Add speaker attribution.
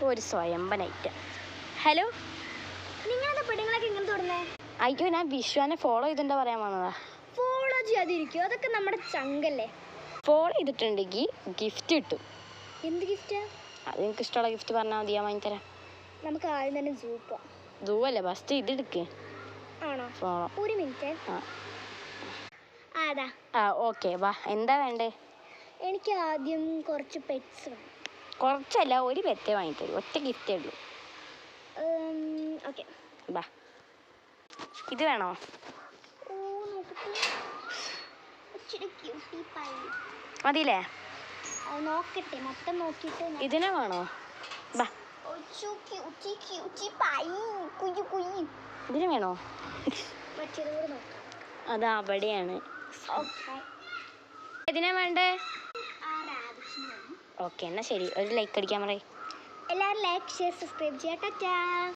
Speaker 1: ഒരു സ്വയംഭനായിട്ട്. ഹലോ,
Speaker 2: നിങ്ങളെന്താ പെണ്ണുങ്ങളൊക്കെ ഇങ്ങനെ തുടങ്ങേ?
Speaker 1: അയ്യോ, ഞാൻ വിശ്വാനെ ഫോളോ ചെയ്തിട്ടുണ്ടോ പറയാൻ വന്നതാ.
Speaker 2: ഫോളോ ചെയ്യാതിരിക്കും, അതൊക്കെ നമ്മുടെ ചങ്കല്ലേ.
Speaker 1: ഫോളോ ചെയ്തിട്ടുണ്ടെങ്കിൽ ഗിഫ്റ്റ് കിട്ടും.
Speaker 2: എന്ത് ഗിഫ്റ്റാ?
Speaker 1: അത് നിങ്ങൾക്ക് ഇഷ്ടമുള്ള ഗിഫ്റ്റ് പറഞ്ഞാൽ മതി, ഞാൻ വാങ്ങിത്തരാം.
Speaker 2: നമുക്ക് ആദ്യം തന്നെ സൂ പോവാം.
Speaker 1: സൂ അല്ലേ, ഫസ്റ്റ് ഇതെടുക്ക്.
Speaker 2: ആണോ?
Speaker 1: ഫോളോ.
Speaker 2: ഒരു മിനിറ്റ്. അതാ.
Speaker 1: ഓക്കെ, വാ. എന്താ വേണ്ടേ?
Speaker 2: എനിക്ക് ആദ്യം കുറച്ച് പെറ്റ്സ് വേണം.
Speaker 1: കുറച്ചല്ല, ഒരു പെറ്റേ വാങ്ങിത്തരും. ഒറ്റ ഗിഫ്റ്റേ ഉള്ളൂ.
Speaker 2: ഓക്കെ,
Speaker 1: വാ. ഇത് വേണോ? മതിയില്ലേ?
Speaker 2: നോക്കട്ടെ, മൊത്തം നോക്കിയിട്ട്.
Speaker 1: ഇതിനെ വേണോ? വാ. ഇതിന് വേണോ? അത് അവിടെയാണ്. ഇതിനെ വേണ്ടേ? ഓക്കെ, എന്നാ ശരി. ഒരു ലൈക്ക് അടിക്കാൻ പറയും.
Speaker 2: എല്ലാവരും ലൈക്ക്, ഷെയർ, സബ്സ്ക്രൈബ് ചെയ്യാം. ടാറ്റാ.